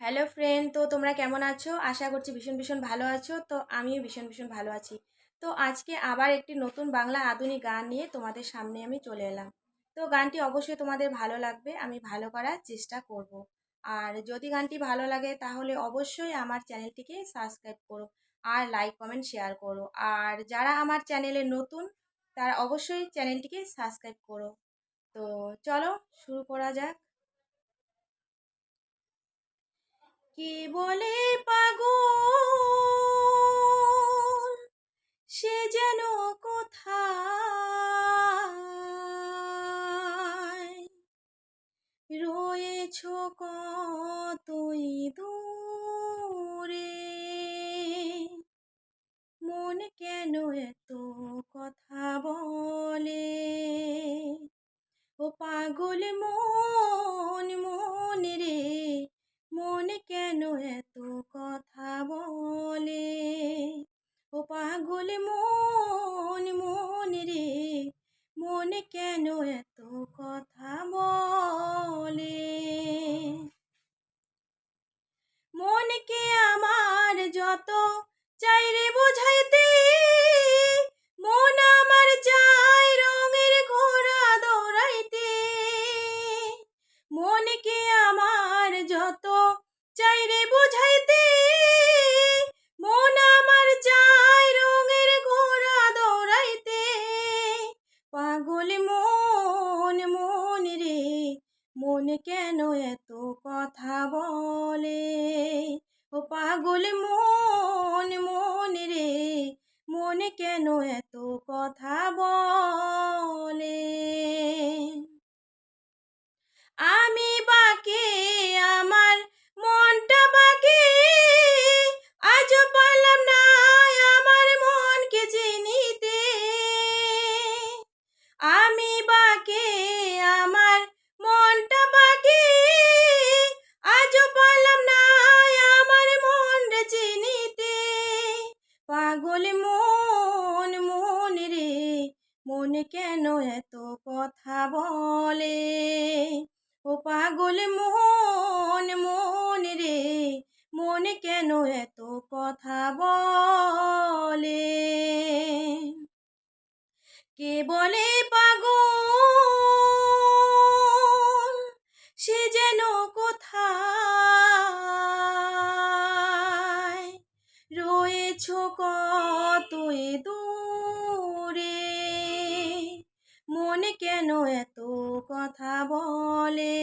Hello friend, তো তোমরা কেমন আছো? আশা করছি ভীষণ ভীষণ ভালো আছো। তো আমিও ভীষণ ভীষণ ভালো আছি। তো আজকে আবার একটি নতুন বাংলা আধুনিক গান নিয়ে তোমাদের সামনে আমি চলে এলাম। তো গানটি অবশ্যই তোমাদের ভালো লাগবে, আমি ভালো করার চেষ্টা করব। আর যদি গানটি ভালো লাগে তাহলে অবশ্যই আমার চ্যানেলটিকে সাবস্ক্রাইব করো, আর লাইক কমেন্ট শেয়ার করো। আর যারা আমার চ্যানেলে নতুন তারা অবশ্যই চ্যানেলটিকে সাবস্ক্রাইব করো। তো চলো শুরু করা যাক। কে বলে পাগল, সে যেন কোথায় রয়েছো কতই দূরে, মন কেন এত কথা বলে, ও পাগল মন মন রে, মন কেন এত কথা বলে, ও পাগল মন মন রে, মন কেন এত কথা বলে। মনকে আমার যত চাই রে বোঝাইতে, মন আমার চাই রঙের ঘোড়া দৌড়াইতে। মনকে আমার যত চাই রে বোঝাইতে, মন আমার চাই রঙের ঘোড়া দৌড়াইতে। পাগল মন মন রে, মন কেন এত কথা বলে, ও পাগল মন মন রে, মন কেন এত কথা বলে। আমি বাকে আমার মনটা বাকে, আজও পারলাম না আমার মনকে চিনিতে। আমি বাকে আমার মনটা বাকে, আজও পারলাম না আমার মনটা চিনিতে। পাগল মন মন রে, মন কেন এত কথা বলে, ও পাগল মন মন রে, মন কেন এত কথা বলে। কে বলে পাগল, সে যেন কোথায় রয়েছো কতই দূরে, মন কেন এত কথা বলে,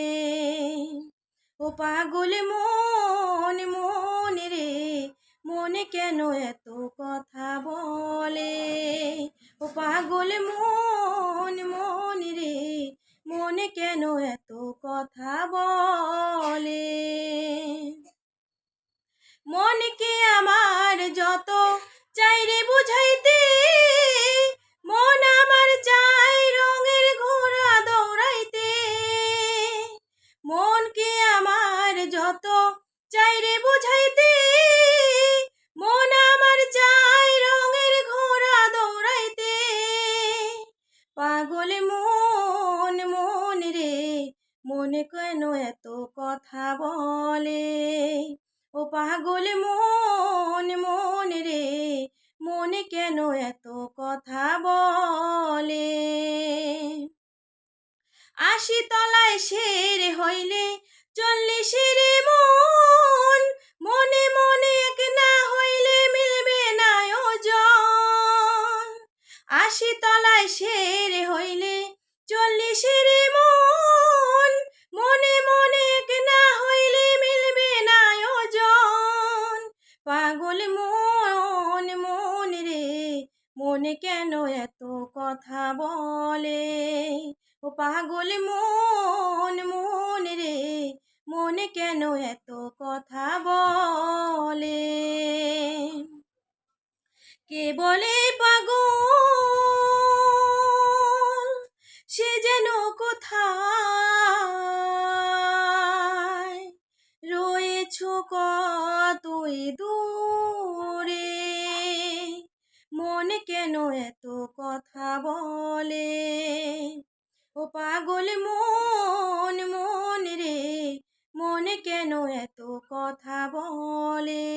ও পাগল মন মন রে, মন কেন এত কথা বলে, ও পাগল মন মন রে, মন কেন এত কথা বলে। মনকে আমার যত চাই রে বুঝাইতে, মন আমার চাই রঙের ঘোড়া দৌড়াইতে। মনকে আমার যত চাই রে বুঝাইতে, মন আমার চাই রঙের ঘোড়া দৌড়াইতে। পাগল মন মন রে, মন কেন এত কথা বলে, ও পাগল মন মন রে, মন কেন এত কথা বলে। ৮০ তলায় শের হইলে ৪০-এর মন, মনে মনে এক না হইলে মিলবে না ওজন। ৮০ তলায় শের হইলে ৪০-এর মন, মনে মনে এক না হইলে মিলবে না ওজন। পাগল মন মন রে, মন কেন এত কথা বলে, ও পাগল মন মন রে, মন কেন এত কথা বলে। কে বলে পাগল, সে যেন কোথায় রয়েছো কতই দূরে, মন কেন এত কথা বলে, ও পাগল মন মন রে, মন কেন এত কথা বলে?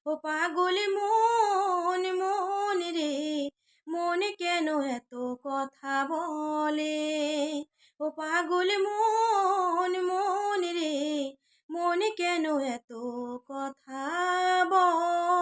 ও পাগল মন মন রে, মন কেন এত কথা বলে? ও পাগল মন মন রে, মন কেন এত কথা বলে?